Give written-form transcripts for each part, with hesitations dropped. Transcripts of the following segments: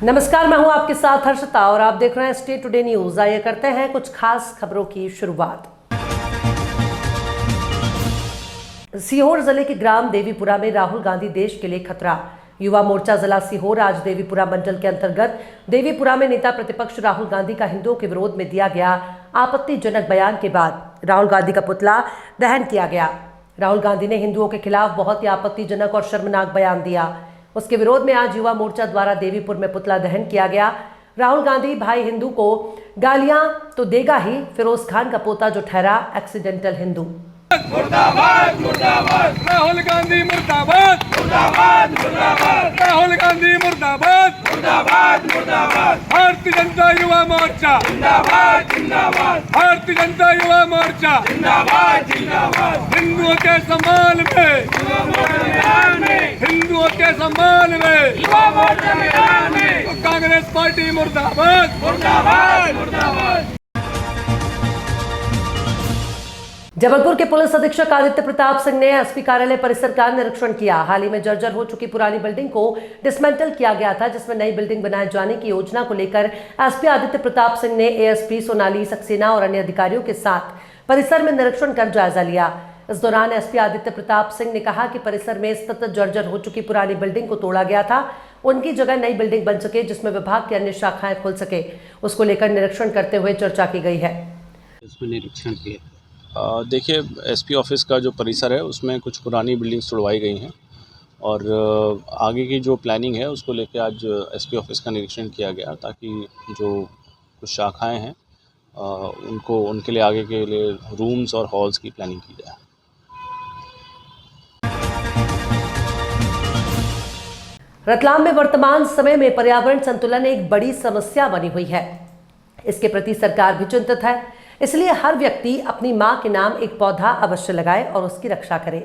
नमस्कार, मैं हूं आपके साथ हर्षिता और आप देख रहे हैं स्टेट टुडे न्यूज। आइए करते हैं कुछ खास खबरों की शुरुआत। सीहोर जिले के ग्राम देवीपुरा में राहुल गांधी देश के लिए खतरा। युवा मोर्चा जिला सीहोर आज देवीपुरा मंडल के अंतर्गत देवीपुरा में नेता प्रतिपक्ष राहुल गांधी का हिंदुओं के विरोध में दिया गया आपत्तिजनक बयान के बाद राहुल गांधी का पुतला दहन किया गया। राहुल गांधी ने हिंदुओं के खिलाफ बहुत ही आपत्तिजनक और शर्मनाक बयान दिया। उसके विरोध में आज युवा मोर्चा द्वारा देवीपुर में पुतला दहन किया गया। राहुल गांधी भाई हिंदू को गालियां तो देगा ही, फिरोज खान का पोता जो ठहरा एक्सीडेंटल हिंदू। मुर्दाबाद मुर्दाबाद राहुल गांधी मुर्दाबाद मुर्दाबाद मुर्दाबाद राहुल गांधी मुर्दाबाद मुर्दाबाद मुर्दाबाद भारतीय जनता युवा मोर्चा जिंदाबाद जिंदाबाद भारतीय जनता युवा मोर्चा जिंदाबाद जिंदाबाद हिंदुओं के सम्मान में हिंदुओं के सम्मान में युवा मोर्चा में कांग्रेस पार्टी मुर्दाबाद मुर्दाबाद मुर्दाबाद। जबलपुर के पुलिस अधीक्षक आदित्य प्रताप सिंह ने एसपी कार्यालय परिसर का निरीक्षण किया। हाल ही में जर्जर हो चुकी पुरानी बिल्डिंग को डिसमेंटल किया गया था, जिसमें नई बिल्डिंग बनाए जाने की योजना को लेकर एसपी आदित्य प्रताप सिंह ने एएसपी सोनाली सक्सेना और अन्य अधिकारियों के साथ परिसर में निरीक्षण कर जायजा लिया। इस दौरान एसपी आदित्य प्रताप सिंह ने कहा कि परिसर में स्थित जर्जर हो चुकी पुरानी बिल्डिंग को तोड़ा गया था, उनकी जगह नई बिल्डिंग बन सके जिसमें विभाग की अन्य शाखाएं खुल सके, उसको लेकर निरीक्षण करते हुए चर्चा की गई है। इसमें निरीक्षण किया। देखिए, एसपी ऑफिस का जो परिसर है उसमें कुछ पुरानी बिल्डिंग्स तुड़वाई गई हैं और आगे की जो प्लानिंग है उसको लेकर आज एसपी ऑफिस का निरीक्षण किया गया ताकि जो कुछ शाखाएं हैं उनके लिए आगे के लिए रूम्स और हॉल्स की प्लानिंग की जाए। रतलाम में वर्तमान समय में पर्यावरण संतुलन एक बड़ी समस्या बनी हुई है। इसके प्रति सरकार भी चिंतित है, इसलिए हर व्यक्ति अपनी मां के नाम एक पौधा अवश्य लगाए और उसकी रक्षा करे।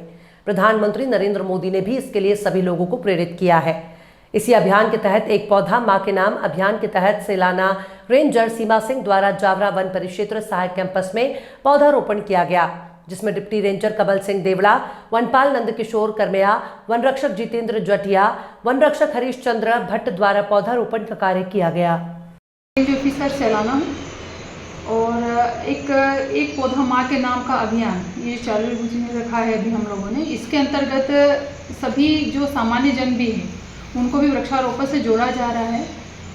प्रधानमंत्री नरेंद्र मोदी ने भी इसके लिए सभी लोगों को प्रेरित किया है। इसी अभियान के तहत एक पौधा मां के नाम अभियान के तहत सेलाना रेंजर सीमा सिंह द्वारा जावरा वन परिक्षेत्र सहायक कैंपस में पौधारोपण किया गया, जिसमें डिप्टी रेंजर कमल सिंह देवड़ा, वनपाल नंदकिशोर करमया, वन रक्षक जितेंद्र जटिया, वन रक्षक हरीश चंद्र भट्ट द्वारा पौधारोपण का कार्य किया गया। ऑफिसर सेलाना हूँ और एक पौधा माँ के नाम का अभियान ये चालू रखा है अभी हम लोगों ने। इसके अंतर्गत सभी जो सामान्य जन भी हैं उनको भी वृक्षारोपण से जोड़ा जा रहा है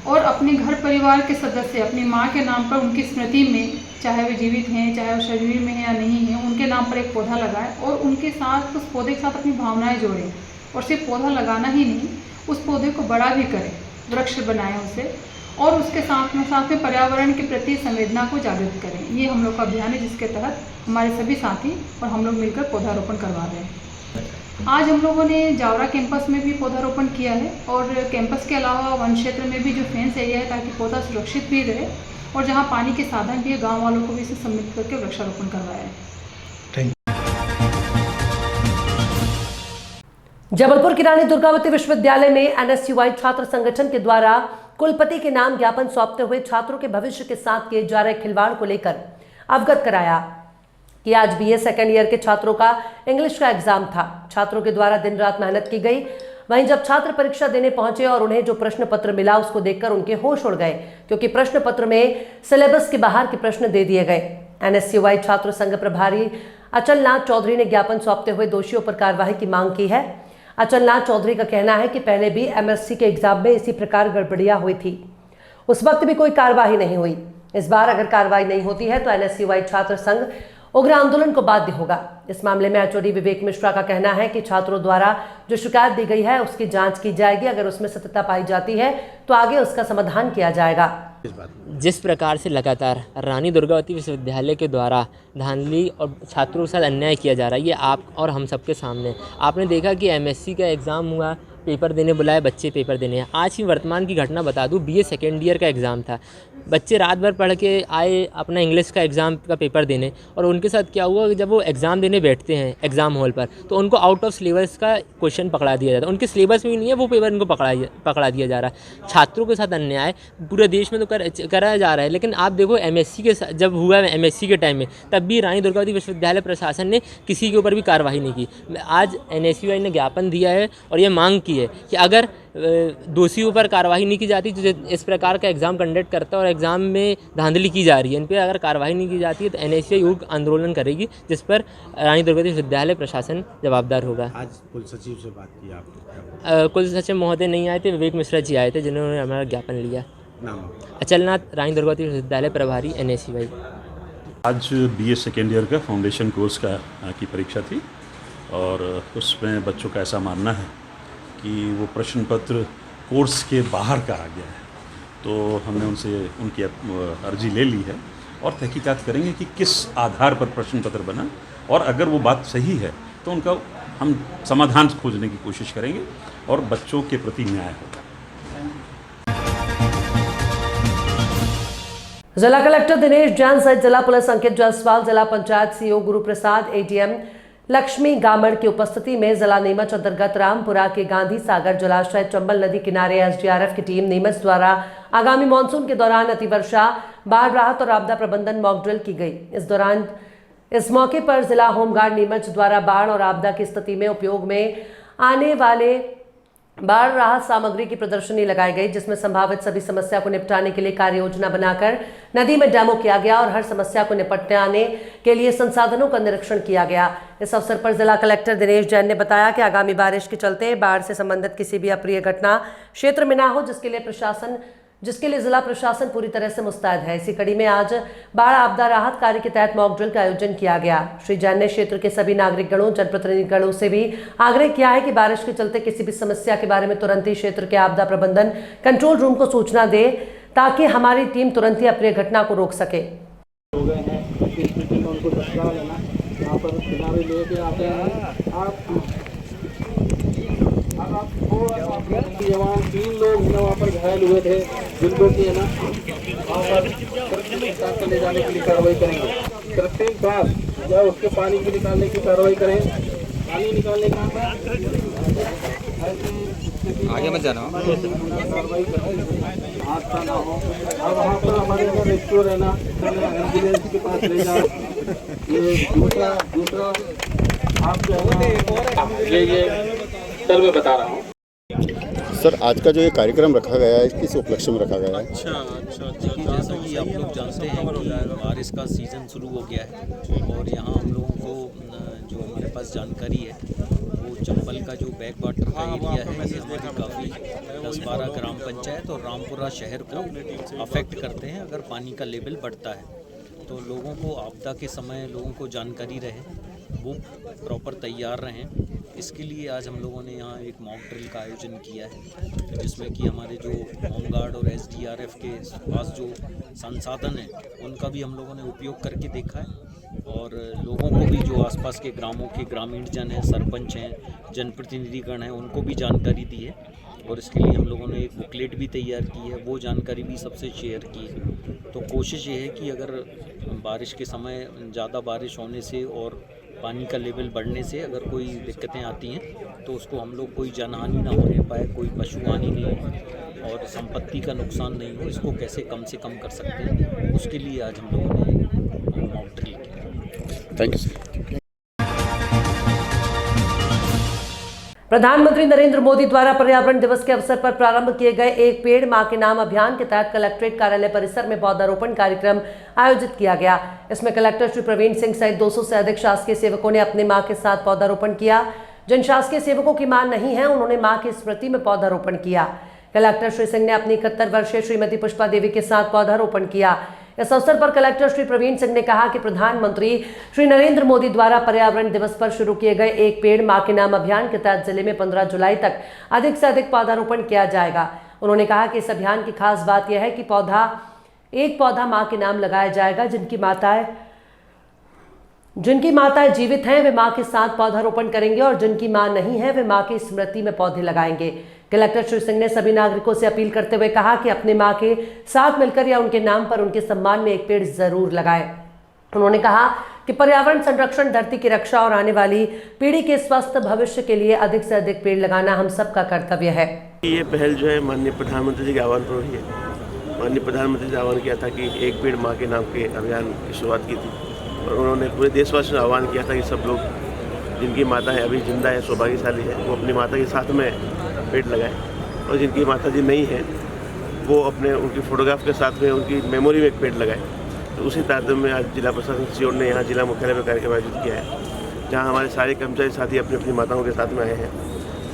और अपने घर परिवार के सदस्य अपनी माँ के नाम पर उनकी स्मृति में, चाहे वे जीवित हैं चाहे वो शरीर में हैं या नहीं हैं, उनके नाम पर एक पौधा लगाए और उनके साथ उस पौधे के साथ अपनी भावनाएं जोड़ें और सिर्फ पौधा लगाना ही नहीं, उस पौधे को बड़ा भी करें, वृक्ष बनाएं उसे और उसके साथ में पर्यावरण के प्रति संवेदना को जागृत करें। ये हम लोग का अभियान है जिसके तहत हमारे सभी साथी और हम लोग मिलकर पौधारोपण करवा रहे हैं। आज हम लोगों ने जावरा कैंपस में भी पौधारोपण किया है और कैंपस के अलावा वन क्षेत्र में भी जो फेंस एरिया है ताकि पौधा सुरक्षित भी रहे और जहाँ पानी के साधन भी है गाँव वालों को भी इसे सम्मिलित करके वृक्षारोपण करवाया है। जबलपुर की रानी दुर्गावती विश्वविद्यालय में एनएसयूआई छात्र संगठन के द्वारा कुलपति के नाम ज्ञापन सौंपते हुए छात्रों के भविष्य के साथ किए जा रहे खिलवाड़ को लेकर अवगत कराया कि आज बीए सेकेंड ईयर के छात्रों का इंग्लिश का एग्जाम था। छात्रों के द्वारा दिन रात मेहनत की गई। वहीं जब छात्र परीक्षा देने पहुंचे और उन्हें जो प्रश्न पत्र मिला उसको देखकर उनके होश उड़ गए, क्योंकि प्रश्न पत्र में सिलेबस के बाहर के प्रश्न दे दिए गए। एनएसयूआई छात्र संघ प्रभारी अचलनाथ चौधरी ने ज्ञापन सौंपते हुए दोषियों पर कार्रवाई की मांग की है। अचलनाथ चौधरी का कहना है कि पहले भी एमएससी के एग्जाम में इसी प्रकार गड़बड़ियां हुई थी, उस वक्त भी कोई कार्रवाई नहीं हुई। इस बार अगर कार्रवाई नहीं होती है तो एनएसयूआई छात्र संघ उग्र आंदोलन को बाध्य होगा। इस मामले में एचओडी विवेक मिश्रा का कहना है कि छात्रों द्वारा जो शिकायत दी गई है उसकी जांच की जाएगी। अगर उसमें सत्यता पाई जाती है तो आगे उसका समाधान किया जाएगा। जिस प्रकार से लगातार रानी दुर्गावती विश्वविद्यालय के द्वारा धांधली और छात्रों के साथ अन्याय किया जा रहा है, ये आप और हम सबके सामने। आपने देखा कि एमएससी का एग्ज़ाम हुआ, पेपर देने बुलाए, बच्चे पेपर देने हैं। आज की वर्तमान की घटना बता दूं, बीए सेकेंड ईयर का एग्ज़ाम था। बच्चे रात भर पढ़ के आए अपना इंग्लिश का एग्ज़ाम का पेपर देने और उनके साथ क्या हुआ कि जब वो एग्ज़ाम देने बैठते हैं एग्ज़ाम हॉल पर तो उनको आउट ऑफ सिलेबस का क्वेश्चन पकड़ा दिया जाता है। उनके सिलेबस में भी नहीं है वो पेपर, उनको पकड़ा दिया जा रहा है। छात्रों के साथ अन्याय पूरे देश में तो कराया जा रहा है, लेकिन आप देखो एमएससी के जब हुआ एमएससी के टाइम में तब भी रानी दुर्गावती विश्वविद्यालय प्रशासन ने किसी के ऊपर भी कार्रवाई नहीं की। आज एनएसयूआई ने ज्ञापन दिया है और ये मांग की है कि अगर दोषियों पर कार्रवाई नहीं की जाती जो इस प्रकार का एग्ज़ाम कंडक्ट करता है और एग्ज़ाम में धांधली की जा रही है, इन पर अगर कार्रवाई नहीं की जाती है तो NSUI योग आंदोलन करेगी, जिस पर रानी दुर्गावती विश्वविद्यालय प्रशासन जवाबदार होगा। आज कुल सचिव से बात की आपने? कुल सचिव महोदय नहीं आए थे, विवेक मिश्रा जी आए थे जिन्होंने हमारा ज्ञापन लिया। नाम? अचलनाथ, रानी दुर्गावती विश्वविद्यालय प्रभारी NSUI। आज BA सेकेंड ईयर का फाउंडेशन कोर्स की परीक्षा थी और उसमें बच्चों का ऐसा मानना है कि वो प्रश्न पत्र कोर्स के बाहर का आ गया है, तो हमने उनसे उनकी अर्जी ले ली है और तहकीकात करेंगे कि किस आधार पर प्रश्न पत्र बना, और अगर वो बात सही है तो उनका हम समाधान खोजने की कोशिश करेंगे और बच्चों के प्रति न्याय होगा। जिला कलेक्टर दिनेश जैन सहित जिला पुलिस अंकित जायसवाल, जिला पंचायत CO गुरु प्रसाद, ADM लक्ष्मी गामड़ की उपस्थिति में जिला नीमच अंतर्गत रामपुरा के गांधी सागर जलाशय चंबल नदी किनारे SDRF की टीम नीमच द्वारा आगामी मानसून के दौरान अतिवर्षा, बाढ़ राहत और आपदा प्रबंधन मॉक ड्रिल की गई। इस मौके पर जिला होमगार्ड नीमच द्वारा बाढ़ और आपदा की स्थिति में उपयोग में आने वाले बाढ़ राहत सामग्री की प्रदर्शनी लगाई गई, जिसमें संभावित सभी समस्या को निपटाने के लिए कार्य योजना बनाकर नदी में डेमो किया गया और हर समस्या को निपटाने के लिए संसाधनों का निरीक्षण किया गया। इस अवसर पर जिला कलेक्टर दिनेश जैन ने बताया कि आगामी बारिश के चलते बाढ़ से संबंधित किसी भी अप्रिय घटना क्षेत्र में न हो, जिसके लिए जिला प्रशासन पूरी तरह से मुस्तैद है। इसी कड़ी में आज बाढ़ आपदा राहत कार्य के तहत मॉक ड्रिल का आयोजन किया गया। श्री जैन ने क्षेत्र के सभी नागरिक गणों, जनप्रतिनिधि गणों से भी आग्रह किया है कि बारिश के चलते किसी भी समस्या के बारे में तुरंत ही क्षेत्र के आपदा प्रबंधन कंट्रोल रूम को सूचना दे, ताकि हमारी टीम तुरंत ही अप्रिय घटना को रोक सके। हो गए हैं, इस स्थिति में उनको तत्काल है ना यहाँ पर किनारे लेके आते हैं। आप थोड़ा जवान 3 लोग है ना वहाँ पर घायल हुए थे, जिनको की है ना वहाँ पर ले जाने के लिए कार्रवाई करेंगे। कृत्रिम सांस या उसके पानी को निकालने की कार्रवाई करें। पानी निकालने का आगे मत जाना, कार्रवाई करें, हादसा ना हो। और वहाँ पर हमारे यहाँ रेस्क्यू रहना, एम्बुलेंस के पास ले जाओ। ये दूसरा आप ये सर मैं बता रहा हूँ। सर, आज का जो ये कार्यक्रम रखा गया है, किस उपलक्ष्य में रखा गया है? अच्छा देखिए, जैसा कि आप लोग जानते हैं कि बारिश का सीज़न शुरू हो गया है और यहाँ हम लोगों को जो हमारे पास जानकारी है वो चंबल का जो बैक वाटर का एरिया है, ये हमारी काफ़ी 10-12 ग्राम पंचायत और रामपुरा शहर को अफेक्ट करते हैं अगर पानी का लेवल बढ़ता है। तो लोगों को आपदा के समय लोगों को जानकारी रहे, वो प्रॉपर तैयार रहें, इसके लिए आज हम लोगों ने यहाँ एक मॉक ड्रिल का आयोजन किया है, जिसमें कि हमारे जो होमगार्ड और SDRF के पास जो संसाधन हैं उनका भी हम लोगों ने उपयोग करके देखा है और लोगों को भी जो आसपास के ग्रामों के ग्रामीण जन हैं, सरपंच हैं, जनप्रतिनिधिगण हैं, उनको भी जानकारी दी है और इसके लिए हम लोगों ने एक बुकलेट भी तैयार की है, वो जानकारी भी सबसे शेयर की है। तो कोशिश ये है कि अगर बारिश के समय ज़्यादा बारिश होने से और पानी का लेवल बढ़ने से अगर कोई दिक्कतें आती हैं तो उसको हम लोग कोई जनहानि ना होने पाए, कोई पशु हानि नहीं हो और संपत्ति का नुकसान नहीं हो, इसको कैसे कम से कम कर सकते हैं, उसके लिए आज हम लोगों ने मॉक ड्रिल किया। Thank you sir. प्रधानमंत्री नरेंद्र मोदी द्वारा पर्यावरण दिवस के अवसर पर प्रारंभ किए गए एक पेड़ मां के नाम अभियान के तहत कलेक्ट्रेट कार्यालय परिसर में पौधारोपण कार्यक्रम आयोजित किया गया। इसमें कलेक्टर श्री प्रवीण सिंह सहित 200 से अधिक शासकीय सेवकों ने अपने मां के साथ पौधारोपण किया। जिन शासकीय सेवकों की मां नहीं है, उन्होंने मां की स्मृति में पौधारोपण किया। कलेक्टर श्री सिंह ने अपनी 71 वर्षीय श्रीमती पुष्पा देवी के साथ पौधारोपण किया। इस अवसर पर कलेक्टर श्री प्रवीण सिंह ने कहा कि प्रधानमंत्री श्री नरेंद्र मोदी द्वारा पर्यावरण दिवस पर शुरू किए गए एक पेड़ मां के नाम अभियान के तहत जिले में 15 जुलाई तक अधिक से अधिक पौधारोपण किया जाएगा। उन्होंने कहा कि इस अभियान की खास बात यह है कि एक पौधा मां के नाम लगाया जाएगा। जिनकी माताएं जीवित हैं वे मां के साथ पौधारोपण करेंगे और जिनकी मां नहीं है वे मां की स्मृति में पौधे लगाएंगे। कलेक्टर श्री सिंह ने सभी नागरिकों से अपील करते हुए कहा कि अपने मां के साथ मिलकर या उनके नाम पर उनके सम्मान में एक पेड़ जरूर लगाएं। उन्होंने कहा कि पर्यावरण संरक्षण, धरती की रक्षा और आने वाली पीढ़ी के स्वस्थ भविष्य के लिए अधिक से अधिक पेड़ लगाना हम सबका कर्तव्य है। ये पहल जो है माननीय प्रधानमंत्री जी के आह्वान पर हुई है। माननीय प्रधानमंत्री जी ने आह्वान किया था कि एक पेड़ माँ के नाम के अभियान की शुरुआत की थी और उन्होंने पूरे देशवासियों ने आह्वान किया था कि सब लोग जिनकी माता है अभी जिंदा है, सौभाग्यशाली है, वो अपनी माता के साथ में पेड़ लगाएं। और जिनकी माताजी नहीं है वो अपने उनकी फ़ोटोग्राफ के साथ में उनकी मेमोरी में एक पेड़ लगाए। तो उसी तारतम्य में आज जिला प्रशासन सीओ ने यहाँ जिला मुख्यालय में कार्यक्रम आयोजित किया है, जहाँ हमारे सारे कर्मचारी साथी अपनी अपनी माताओं के साथ में आए हैं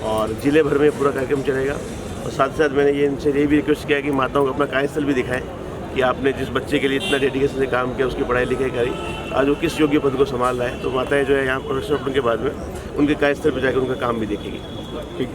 और जिले भर में पूरा कार्यक्रम चलेगा। और साथ ही साथ मैंने इनसे ये भी रिक्वेस्ट किया कि माताओं को अपना कार्यस्थल भी दिखाएं कि आपने जिस बच्चे के लिए इतना डेडिकेशन से काम किया, उसकी पढ़ाई लिखाई करी, आज वो किस योग्य पद को संभाल रहा है। तो माताएं जो है यहाँ प्रोफेशनल ओपन के बाद में उनके कार्यस्थल पर जाकर उनका काम भी देखेगी। ठीक।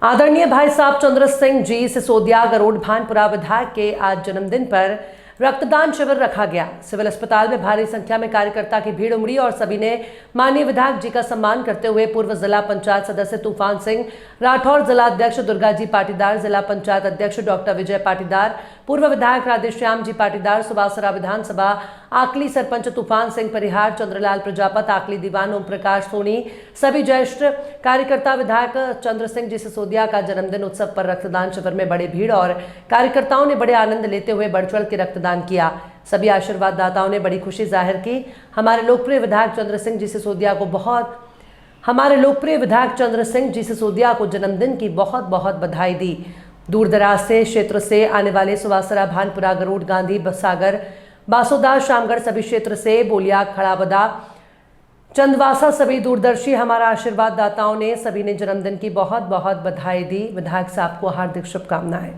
आदरणीय भाई साहब चंद्र सिंह जी सिसोदिया गरोड भानपुरा विधायक के आज जन्मदिन पर रक्तदान शिविर रखा गया। सिविल अस्पताल में भारी संख्या में कार्यकर्ता की भीड़ उमड़ी और सभी ने माननीय विधायक जी का सम्मान करते हुए पूर्व जिला पंचायत सदस्य तूफान सिंह राठौर, जिला अध्यक्ष दुर्गा जी पाटीदार, जिला पंचायत अध्यक्ष डॉक्टर विजय पाटीदार, पूर्व विधायक राधेश्याम जी पाटीदार, सुबासरा विधानसभा आकली सरपंच तूफान सिंह परिहार, चंद्रलाल प्रजापत आकली दीवान, ओम प्रकाश सोनी, सभी ज्येष्ठ कार्यकर्ता विधायक चंद्र सिंह जी सिसोदिया का जन्मदिन उत्सव पर रक्तदान शिविर में बड़ी भीड़ और कार्यकर्ताओं ने बड़े आनंद लेते हुए बढ़ चढ़ के रक्तदान किया। सभी आशीर्वाद दाताओं ने बड़ी खुशी जाहिर की। हमारे लोकप्रिय विधायक चंद्र सिंह जी सिसोदिया को जन्मदिन की बहुत बहुत बधाई दी। दूर दराज से क्षेत्र से आने वाले सुवासरा, भानपुरा, गरुड़, गांधी सागर, बासोदा, शामगढ़ सभी क्षेत्र से, बोलिया, खड़ाबदा, चंदवासा सभी दूरदर्शी हमारा आशीर्वाद दाताओं ने सभी ने जन्मदिन की बहुत बहुत बधाई दी। विधायक साहब को हार्दिक शुभकामनाएं।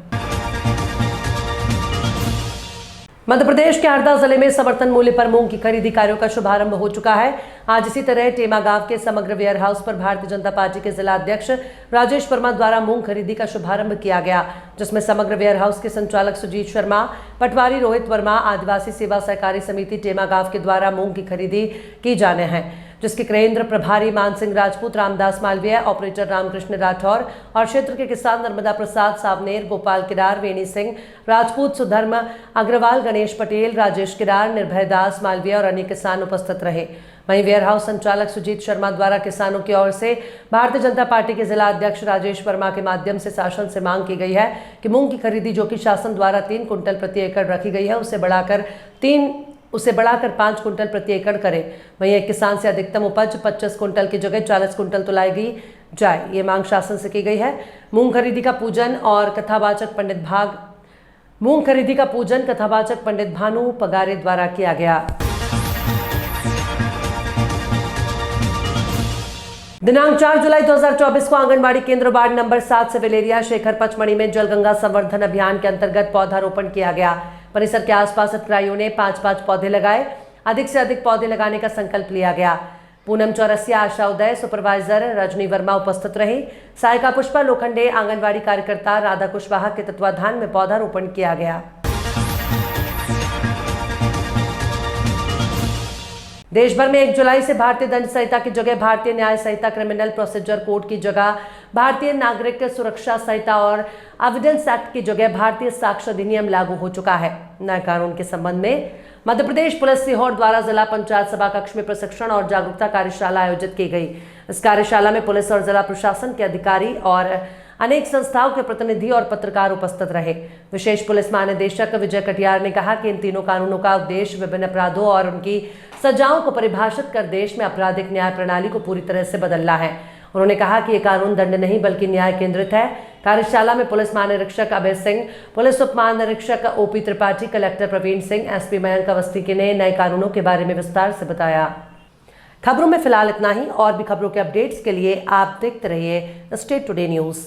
मध्य प्रदेश के हरदा जिले में समर्थन मूल्य पर मूंग की खरीदी कार्यों का शुभारंभ हो चुका है। आज इसी तरह टेमा गांव के समग्र वेयर हाउस पर भारतीय जनता पार्टी के जिला अध्यक्ष राजेश वर्मा द्वारा मूंग खरीदी का शुभारंभ किया गया, जिसमें समग्र वेयर हाउस के संचालक सुजीत शर्मा, पटवारी रोहित वर्मा, आदिवासी सेवा सहकारी समिति टेमा गांव के द्वारा मूंग की खरीदी की जाने हैं, जिसके केंद्र प्रभारी मान सिंह राजपूत, रामदास मालवीय, ऑपरेटर रामकृष्ण राठौर और क्षेत्र के किसान नर्मदा प्रसाद सावनेर, गोपाल किरार, वेणी सिंह राजपूत, सुधर्म अग्रवाल, गणेश पटेल, राजेश किरार, निर्भय दास मालवीय और अन्य किसान उपस्थित रहे। वहीं वेयर हाउस संचालक सुजीत शर्मा द्वारा किसानों की ओर से भारतीय जनता पार्टी के जिला अध्यक्ष राजेश वर्मा के माध्यम से शासन से मांग की गई है कि मूंग की खरीदी जो कि शासन द्वारा 3 कुंटल प्रति एकड़ रखी गई है उसे बढ़ाकर 5 कुंटल प्रति एकड़ करे। वहीं एक किसान से अधिकतम उपज 25 कुंटल की जगह 40 कुंटल तुलाई जाए, ये मांग शासन से की गई है। मूंग खरीदी का पूजन कथावाचक पंडित भानु पगारे द्वारा किया गया। दिनांक 4 जुलाई 2024 को आंगनबाड़ी केंद्र ward number 7 civil Shekhar Pachmarhi में जल गंगा संवर्धन अभियान के अंतर्गत पौधारोपण किया गया। परिसर के आसपास हितग्राहियों ने 5-5 पौधे लगाए। अधिक से अधिक पौधे लगाने का संकल्प लिया गया। पूनम चौरसिया, आशा उदय, सुपरवाइजर रजनी वर्मा उपस्थित रही। सायका पुष्पा लोखंडे, आंगनबाड़ी कार्यकर्ता राधा कुशवाहा के तत्वाधान में पौधारोपण किया गया। देश भर में 1 जुलाई से भारतीय दंड संहिता की जगह भारतीय न्याय संहिता, क्रिमिनल प्रोसीजर कोड की जगह भारतीय नागरिक सुरक्षा संहिता और एविडेंस एक्ट की जगह भारतीय साक्ष्य अधिनियम लागू हो चुका है। नए कानून के संबंध में मध्य प्रदेश पुलिस सीहोर द्वारा जिला पंचायत सभा कक्ष में प्रशिक्षण और जागरूकता कार्यशाला आयोजित की गई। इस कार्यशाला में पुलिस और जिला प्रशासन के अधिकारी और अनेक संस्थाओं के प्रतिनिधि और पत्रकार उपस्थित रहे। विशेष पुलिस महानिदेशक विजय कटियार ने कहा कि इन तीनों कानूनों का उद्देश्य विभिन्न अपराधों और उनकी सजाओं को परिभाषित कर देश में आपराधिक न्याय प्रणाली को पूरी तरह से बदलना है। उन्होंने कहा कि ये कानून दंड नहीं बल्कि न्याय केंद्रित है। कार्यशाला में पुलिस महानिरीक्षक अभय सिंह, पुलिस उप महानिरीक्षक OP Tripathi, collector Praveen Singh, SP Mayank Awasthi ने नए कानूनों के बारे में विस्तार से बताया। खबरों में फिलहाल इतना ही। और भी खबरों के अपडेट्स के लिए आप देखते रहिए स्टेट टुडे न्यूज़।